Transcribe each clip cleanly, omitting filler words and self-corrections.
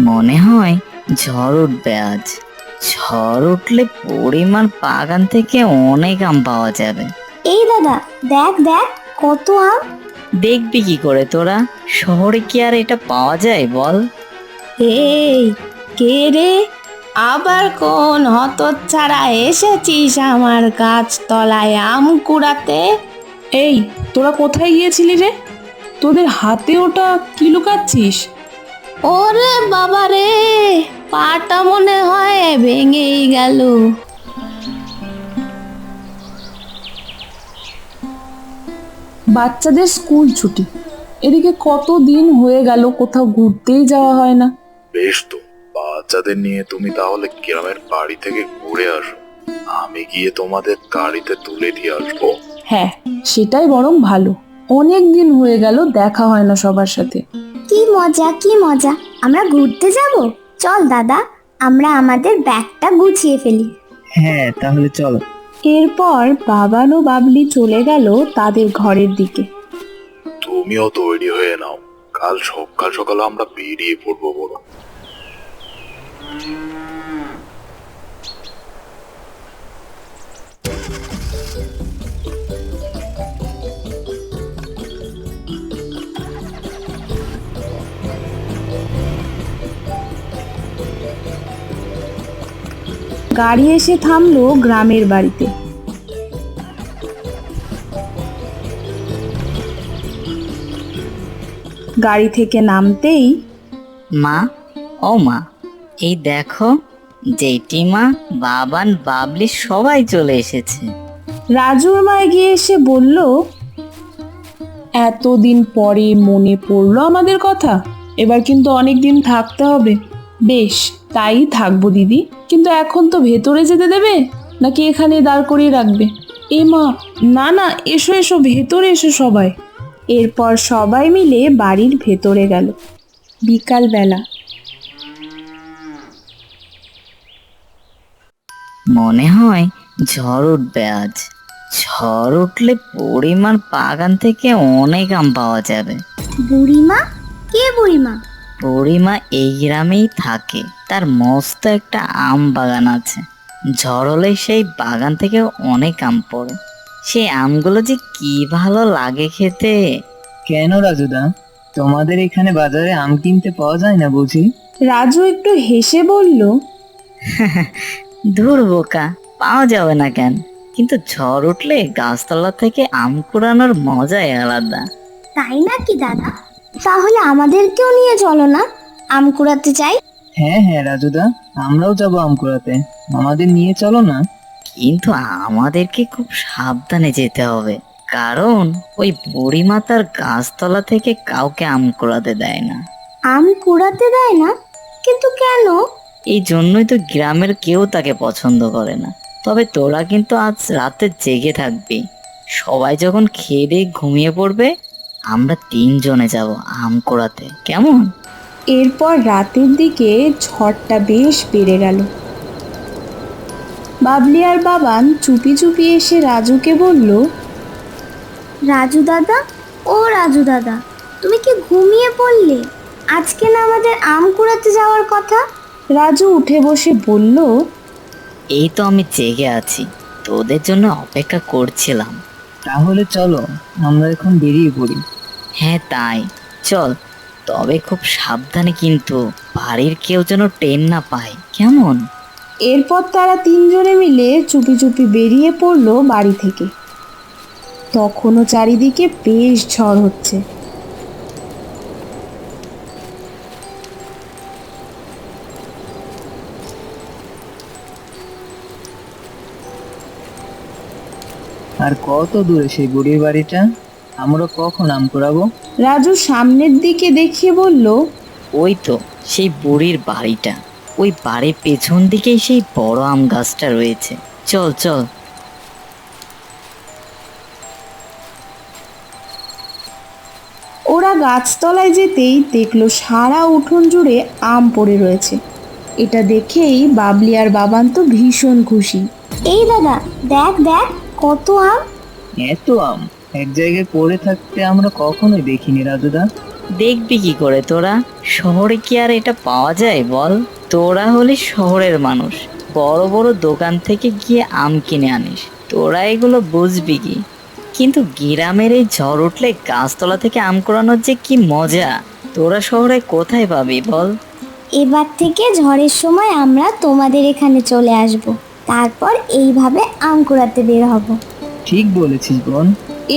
মনে হয় ঝড় উঠবে আজ। ঝড় উঠলে পরিমাণ বাগান থেকে অনেক আম পাওয়া যাবে। এই দাদা, দেখ দেখ কত আম। দেখবি কি করে তোরা? শহরে কি আর এটা পাওয়া যায় বল? এই, কে রে? আবার কোন হতচ্ছাড়া এসেছিস আমার গাছতলায় আম কুড়াতে? এই, তোরা কোথায় গিয়েছিলি রে? তোদের হাতে ওটা কি লুকাচ্ছিস? ওরে বাবা রে, পাটা মনে হয় ভেঙেই গেল। বাচ্চাদের স্কুল ছুটি, এদিকে কত দিন হয়ে গেল কোথাও ঘুরতেই যাওয়া হয় না। বেশ তো, বাচ্চাদের নিয়ে তুমি তাহলে গ্রামের বাড়ি থেকে ঘুরে আসো, আমি গিয়ে তোমাদের গাড়িতে তুলে দিয়ে আসবো। হ্যাঁ, সেটাই বরং ভালো। অনেক দিন হয়ে গেল দেখা হয় না সবার সাথে। কি মজা কি মজা, আমরা ঘুরতে যাব। চল দাদা, আমরা আমাদের ব্যাগটা গুছিয়ে ফেলি। হ্যাঁ, তাহলে চলো। এরপর বাবান ও বাবলি চলে গেল তাদের ঘরের দিকে। তুমিও তৈরি হয়ে নাও, কাল সকাল সকাল আমরা বেরিয়ে পড়বো বলো। গাড়ি এসে থামলো গ্রামের বাড়িতে। গাড়ি থেকে নামতেই মা, ও মা, এই দেখো, জেঠিমা, বাবান, বাবলি সবাই চলে এসেছে। রাজুর মা এগিয়ে এসে বলল, এতদিন পরে মনে পড়লো আমাদের কথা। এবার কিন্তু অনেক দিন থাকতে হবে। বেশ, তাই থাকবো দিদি, কিন্তু এখন তো ভেতরে যেতে দেবে নাকি এখানে দাঁড় করিয়ে রাখবে? এ মা, না না, এসো এসো, ভেতরে এসো সবাই। এরপর সবাই মিলে বাড়ির ভেতরে গেল। বিকালবেলা। মনে হয় ঝড় উঠবে আজ। ঝড় উঠলে পরিমাণ বাগান থেকে অনেক আম পাওয়া যাবে। বুড়িমা? কে বুড়িমা? পরিমা এই গ্রামেই থাকে, তার মস্ত একটা আম বাগান আছে। ঝড় হলে সেই বাগান থেকে অনেক আম পড়ে। সেই আমগুলো যে কি ভালো লাগে খেতে। কেন রাজুদা, তোমাদের এখানে বাজারে আম কিনতে পাওয়া যায় না বুঝি? রাজু একটু হেসে বলল, ধুর বোকা, পাওয়া যাবে না কেন? কিন্তু ঝড় উঠলে গাছতলা থেকে আম কুড়ানোর মজাই আলাদা। তাই নাকি দাদা? তাহলে আমাদেরকেও নিয়ে চলো না, আম কুড়াতে চাই। হ্যাঁ হ্যাঁ রাজুদা, আমরাও যাবো আম কুড়াতে, আমাদের নিয়ে চলো না। কিন্তু আমাদেরকে খুব সাবধানে যেতে হবে, কারণ ওই বুড়িমা তার গাছতলা থেকে কাউকে আম কুড়াতে দেয় না। আম কুড়াতে দেয় না? কিন্তু কেন? এই জন্যই তো গ্রামের কেউ তাকে পছন্দ করে না। তবে তোরা কিন্তু আজ রাতে জেগে থাকবি। সবাই যখন খেয়ে দিয়ে ঘুমিয়ে পড়বে, আমরা 3 জনে যাব আম কুড়াতে, কেমন? এরপর রাতের দিকে ঝড়টা বেশ বেড়ে গেল। বাবলি আর বাবান চুপি চুপি এসে রাজুকে বলল, রাজু দাদা, ও রাজু দাদা, তুমি কি ঘুমিয়ে পড়লে? আজকে না আমাদের আম কুড়াতে যাওয়ার কথা? রাজু উঠে বসে বলল, এই তো আমি জেগে আছি, তোদের জন্য অপেক্ষা করছিলাম। তাহলে চলো, আমরা এখন বেরিয়ে পড়ি। হ্যাঁ তাই, চল। তবে খুব সাবধানে, কিন্তু বাড়ির কেউ যেন টের না পায়, কেমন? এরপর তারা 3 জনে মিলে চুপি চুপি বেরিয়ে পড়লো বাড়ি থেকে। তখনও চারিদিকে বেশ ঝড় হচ্ছে। আর কত দূরে সেই বুড়ির বাড়িটা? আমরা কখন আম কুড়াবো? রাজু সামনের দিকে দেখিয়ে বলল, ওই তো সেই বুড়ির বাড়িটা। ওই বাড়ির পেছন দিকেই সেই বড় আম গাছটা রয়েছে। চল চল। ওরা গাছতলায় যেতেই দেখলো সারা উঠোন জুড়ে আম পড়ে রয়েছে। এটা দেখেই বাবলি আর বাবান তো ভীষণ খুশি। এই দাদা, দেখ দেখ কত আম। এত আম এক জায়গায় পড়ে থাকতে আমরা কখনোই দেখিনি রাজুদা। দেখবি কি করে তোরা? শহরে কি আর এটা পাওয়া যায় বল? তোরা হলি শহরের মানুষ, বড় বড় দোকান থেকে গিয়ে আম কিনে আনিস, তোরা এগুলো বুঝবি কি? কিন্তু গ্রামের এই ঝড় উঠলে গাছতলা থেকে আম কুড়ানোর যে কি মজা, তোরা শহরে কোথায় পাবি বল? এবার থেকে ঝড়ের সময় আমরা তোমাদের এখানে চলে আসব, তারপর এইভাবে আম কুড়াতে বের হব। ঠিক বলেছিস বোন।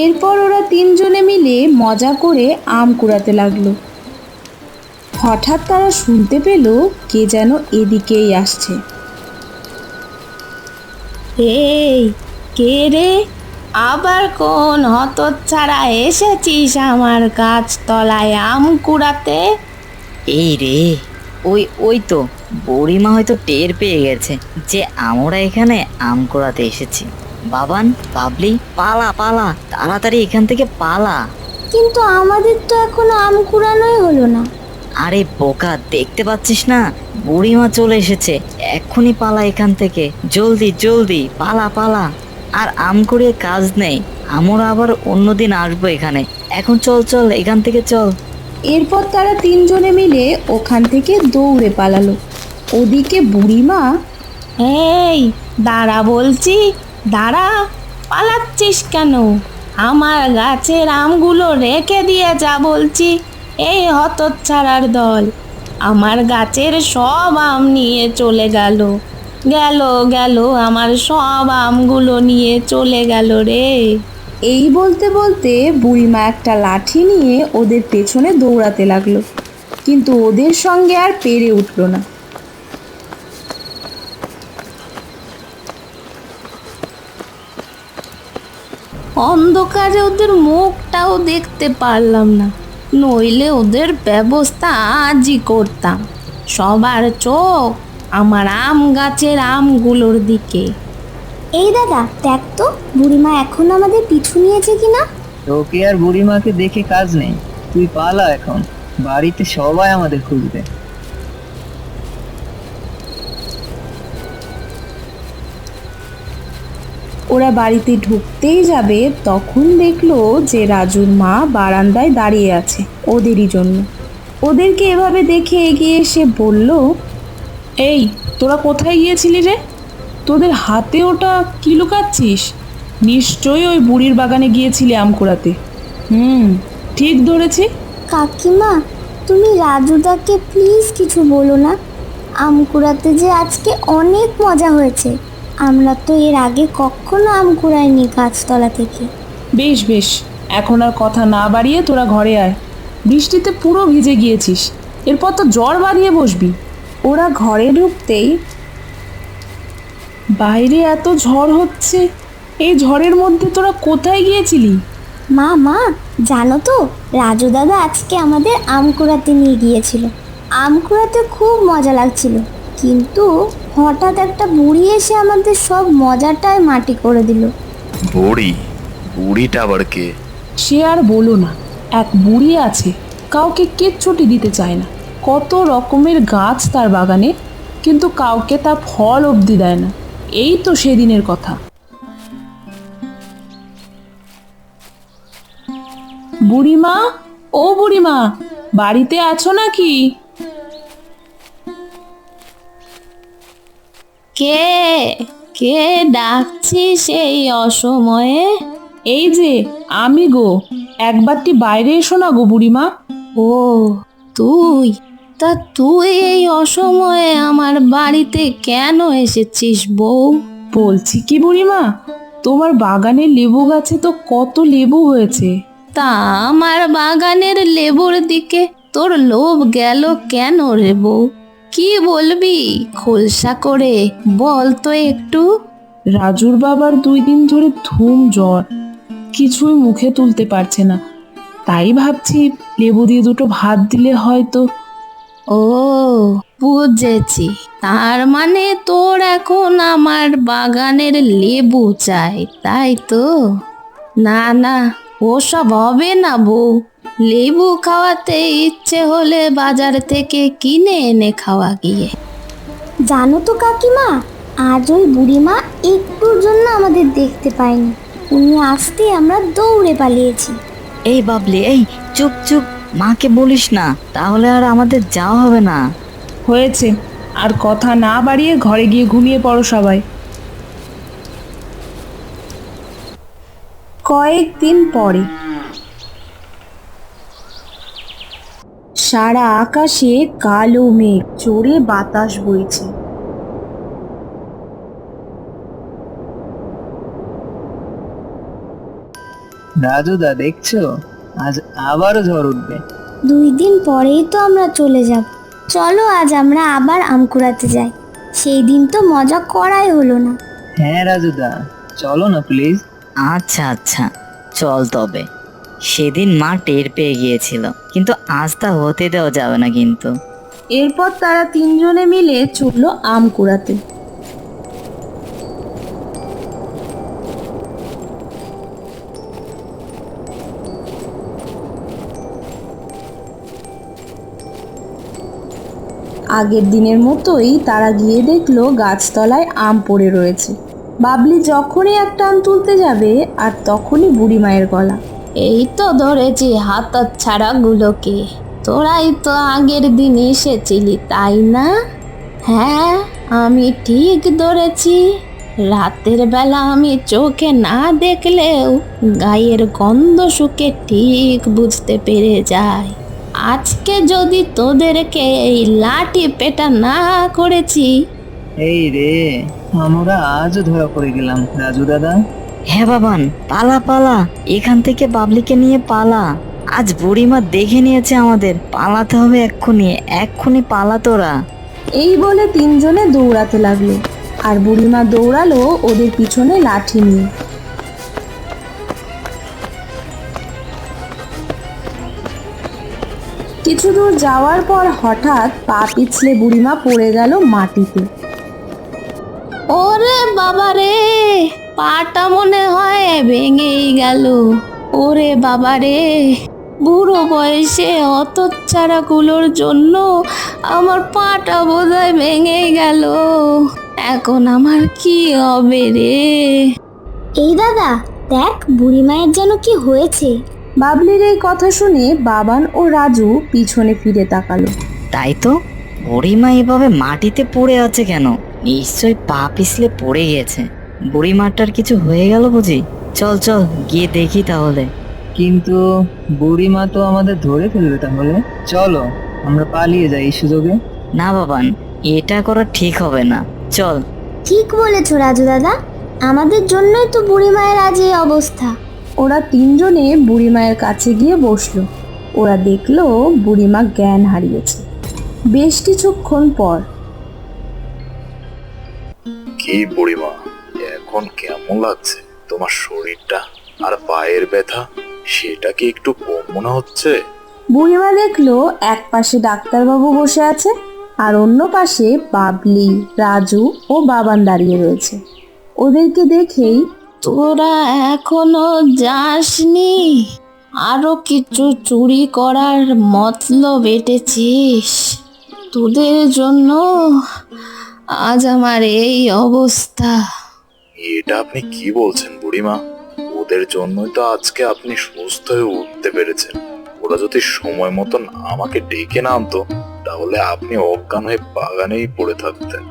এরপর ওরা তিনজনে মিলে মজা করে আম কুড়াতে লাগলো। হঠাৎ তারা শুনতে পেল কে যেন এদিকেই আসছে। এই কে রে? আবার কোন হতচ্ছাড়া এসেছিস আমার গাছতলায় আম কুড়াতে? এই রে, ওই তো বুড়িমা হয়তো টের পেয়ে গেছে যে আমরা এখানে আম কুড়াতে এসেছি। বাবান, বাবলি, পালা পালা, তাড়াতাড়ি এখান থেকে পালা। কিন্তু আমাদের তো এখনো আম কুড়ানোই হলো না। আরে বোকা, দেখতে পাচ্ছিস না বুড়িমা চলে এসেছে, এক্ষুনি পালা এখান থেকে, জলদি জলদি পালা পালা। আর আম কুড়িয়ে কাজ নেই, আমরা আবার অন্যদিন আসবো এখানে, এখন চল চল এখান থেকে চল। এরপর তারা তিনজনে মিলে ওখান থেকে দৌড়ে পালালো। ওদিকে বুড়িমা এই দাঁড়া বলছি, দাঁড়া, পালাচ্ছিস কেন? আমার গাছের আমগুলো রেখে দিয়ে যা বলছি। এই হতচ্ছাড়ার দল আমার গাছের সব আম নিয়ে চলে গেল, গেল গেল, আমার সব আমগুলো নিয়ে চলে গেল রে। এই বলতে বলতে বুড়িমা একটা লাঠি নিয়ে ওদের পেছনে দৌড়াতে লাগলো, কিন্তু ওদের সঙ্গে আর পেরে উঠলো না। অন্ধকারে ওদের মুখটাও দেখতে পারলাম না, নইলে ওদের ব্যবস্থা আজই করতাম। সবার চোখ আমার আম গাছের আমগুলোর দিকে। এই দাদা, দেখ তো বুড়িমা এখন আমাদের পিছু নিয়েছে কিনা। তোকে আর বুড়িমাকে দেখে কাজ নেই, তুই পালা এখন, বাড়িতে সবাই আমাদের খুঁজবে। ওরা বাড়িতে ঢুকতেই যাবে তখন দেখলো যে রাজুর মা বারান্দায় দাঁড়িয়ে আছে ওদেরই জন্য। ওদেরকে এভাবে দেখে এগিয়ে এসে বলল, এই তোরা কোথায় গিয়েছিলি রে? তোদের হাতে ওটা কি লুকাচ্ছিস? নিশ্চয়ই ওই বুড়ির বাগানে গিয়েছিলি আম কুড়াতে। ঠিক ধরেছি। কাকিমা, তুমি রাজুদাকে প্লিজ কিছু বলো না। আম কুড়াতে যে আজকে অনেক মজা হয়েছে, আমরা তো এর আগে কখনো আম কুড়াইনি গাছতলা থেকে। বেশ বেশ, এখন আর কথা না বাড়িয়ে তোরা ঘরে আয়, বৃষ্টিতে পুরো ভিজে গিয়েছিস, এরপর তো জ্বর বাড়িয়ে বসবি। ওরা ঘরে ঢুকতেই, বাইরে এত ঝড় হচ্ছে, এই ঝড়ের মধ্যে তোরা কোথায় গিয়েছিলি? মা মা, জানো তো রাজু দাদা আজকে আমাদের আম কুড়াতে নিয়ে গিয়েছিল। আম কুড়াতে খুব মজা লাগছিল, কিন্তু হঠাৎ একটা বুড়ি এসে আমাদের সব মজাটাই মাটি করে দিল। বুড়ি? বুড়িটা আবার কে? সে আর বলো না, এক বুড়ি আছে, কাউকে কেচ্ছুটি দিতে চায় না। কত রকমের গাছ তার বাগানে, কিন্তু কাউকে তা ফল অবধি দেয় না। এই তো সেদিনের কথা। বুড়িমা, ও বুড়িমা, বাড়িতে আছো নাকি? কে কে ডাকছিস এই অসময়ে? এই যে আমি গো, একবারটি বাইরে এসো না গো বুড়িমা। ও তুই, তা তুই এই অসময়ে আমার বাড়িতে কেন এসেছিস বউ? বলছি কি বুড়িমা, তোমার বাগানের লেবু গাছে তো কত লেবু হয়েছে। তা আমার বাগানের লেবুর দিকে তোর লোভ গেল কেন রে বউ? কি বলবি খোলসা করে বল তো একটু। রাজুর বাবার 2 দিন ধরে ধুম জ্বর, কিছুই মুখে তুলতে পারছে না, তাই ভাবছি লেবু দিয়ে দুটো ভাত দিলে হয়তো। ও বুঝেছি, তার মানে তোর এখন আমার বাগানের লেবু চাই, তাই তো? না না, ওসব হবে না বউ। লেবু খাওয়াতে ইচ্ছে হলে বাজার থেকে কিনে এনে খাওয়া গিয়ে। জানো তো কাকিমা, আজ ওই বুড়িমা একটুর জন্য আমাদের দেখতে পায়নি, উনি আসতে আমরা দৌড়ে পালিয়েছি। এই বাবলি, এই চুপ চুপ, মাকে বলিস না, তাহলে আর আমাদের যাওয়া হবে না। হয়েছে, আর কথা না বাড়িয়ে ঘরে গিয়ে ঘুমিয়ে পড়ো সবাই। কয়েকদিন পরে সারা আকাশে কালো মেঘ, জোরে বাতাস বইছে। রাজুদা দেখছো, আজ আবারও ঝড় উঠবে। 2 দিন পরেই তো আমরা চলে যাব। চলো আজ আমরা আবার আম কুড়াতে যাই। সেই দিন তো মজা করাই হলো না। হ্যাঁ রাজুদা, চলো না প্লিজ। আচ্ছা আচ্ছা, চল তবে। সেদিন মা টের পেয়ে গিয়েছিল, কিন্তু আজ তা হতে দেওয়া যাবে না কিন্তু। এরপর তারা তিনজনে মিলে চলল আম কুড়াতে। আগের দিনের মতোই তারা গিয়ে দেখলো গাছতলায় আম পড়ে রয়েছে। বাবলি যখনই একটা আম তুলতে যাবে আর তখনই বুড়ি মায়ের গলা। এই তো ধরেছি হাতত ছাড়াগুলোকে। তোরাই তো আগের দিন এসেছিলি, তাই না? হ্যাঁ, আমি ঠিক ধরেছি। রাতের বেলা আমি চোখে না দেখলেও গায়ের গন্ধ শুকে ঠিক বুঝতে পেরে যাই। আজকে যদি তোদেরকে এই লাঠি পেটা না করেছি। এই রে, আমরা আজও ধরা পড়ে গেলাম রাজু দাদা। হ্যাঁ বাবান, পালা পালা, এখান থেকে বাবলিকে নিয়ে পালা। আজ বুড়িমা দেখে নিয়েছে আমাদের, পালাতে হবে এক্ষুনি, এক্ষুনি পালা তোরা। এই বলে তিনজনে দৌড়াতে লাগলো, আর বুড়িমা দৌড়ালো ওদের পিছনে লাঠি নিয়ে। কিছু দূর যাওয়ার পর হঠাৎ পা পিছলে বুড়িমা পড়ে গেল মাটিতে। ওরে বাবা রে, পাটা মনে হয় ভেঙেই গেল। ওরে বাবা রে, বুড়ো বয়সে হতচ্ছাড়াগুলোর জন্য আমার পাটা বোধহয় ভেঙে গেল। এখন আমার কি হবে রে? এই দাদা, দেখ বুড়ি মায়ের যেন কি হয়েছে। বাবলির এই কথা শুনে বাবান ও রাজু পিছনে ফিরে তাকালো। তাই তো, বুড়িমা এভাবে মাটিতে পড়ে আছে কেন? নিশ্চয়ই পা পিছলে পড়ে গেছে। বুড়িমাটার কিছু হয়ে গেল বুঝি। চল চল গিয়ে দেখি তাহলে। কিন্তু বুড়িমা তো আমাদের ধরে ফেলবে তাহলে। চলো আমরা পালিয়ে যাই এই সুযোগে। না বাবান, এটা করা ঠিক হবে না, চল। ঠিক বলেছো রাজু দাদা, আমাদের জন্যই তো বুড়ি মায়ের আজ এই অবস্থা। ওরা তিনজনে বুড়িমায়ের কাছে গিয়ে বসলো। ওরা দেখলো বুড়িমা জ্ঞান হারিয়েছে। বেশ কিছুক্ষণ পর কি বুড়িমা, এখন কেমন লাগছে তোমার শরীরটা? আর পায়ের ব্যথা, সেটা কি একটু কম মনে হচ্ছে? বুড়িমা দেখলো এক পাশে ডাক্তারবাবু বসে আছে, আর অন্য পাশে বাবলি, রাজু ও বাবান দাঁড়িয়ে রয়েছে। ওদেরকে দেখেই তোরা এখনো যাসনি? আরো কিছু চুরি করার মতলব এঁটেছিস? তোদের জন্য আজ আমার এই অবস্থা। এটা আপনি কি বলছেন বুড়িমা? ওদের জন্যই তো আজকে আপনি সুস্থ হয়ে উঠতে পেরেছেন। ওরা যদি সময় মতন আমাকে ডেকে না আনতো, তাহলে আপনি অজ্ঞান হয়ে বাগানেই পড়ে থাকতেন।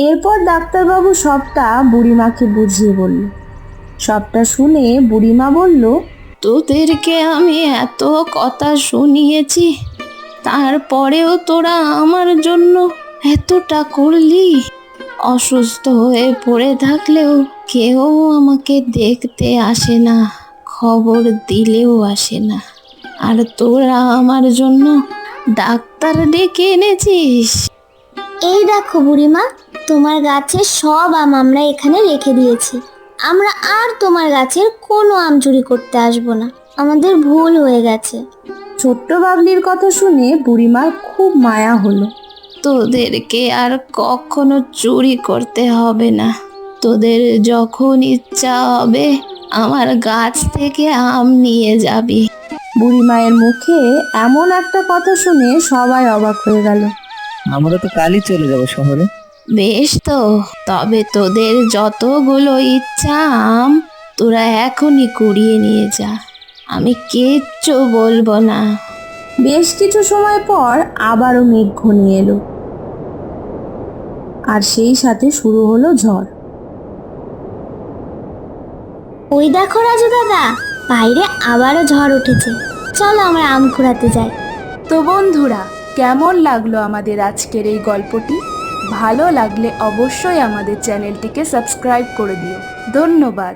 এরপর ডাক্তারবাবু সবটা বুড়িমাকে বুঝিয়ে বলল। সবটা শুনে বুড়িমা বলল, তোদেরকে আমি এত কথা শুনিয়েছি, তারপরেও তোরা আমার জন্য এতটা করলি। অসুস্থ হয়ে পড়ে থাকলেও কেউ আমাকে দেখতে আসে না, খবর দিলেও আসে না। আর তোরা আমার জন্য ডাক্তার ডেকে এনেছিস। এই দেখো বুড়িমা, তোমার গাছের সব আম আমরা এখানে রেখে দিয়েছি। আমরা আর তোমার গাছের কোনো আম চুরি করতে আসবো না, আমাদের ভুল হয়ে গেছে। ছোট্ট বাবলির কথা শুনে বুড়িমার খুব মায়া হলো। তোদেরকে আর কখনো চুরি করতে হবে না। তোদের যখন ইচ্ছা হবে আমার গাছ থেকে আম নিয়ে যাবি। বুড়িমায়ের মুখে এমন একটা কথা শুনে সবাই অবাক হয়ে গেল। আমরা তো কালই চলে যাব শহরে। বেশ তো, তবে তোদের যতগুলো ইচ্ছা আম তোরা এখনই কুড়িয়ে নিয়ে যা, আমি কিচ্ছু বলবো না। বেশ কিছু সময় পর আবারও মেঘ ঘনিয়ে এলো, আর সেই সাথে শুরু হলো ঝড়। ওই দেখো রাজু দাদা, বাইরে আবারও ঝড় উঠেছে। চলো আমরা আম কুড়াতে যাই। তো বন্ধুরা, কেমন লাগলো আমাদের আজকের এই গল্পটি? ভালো লাগলে অবশ্যই আমাদের চ্যানেলটিকে সাবস্ক্রাইব করে দিও। ধন্যবাদ।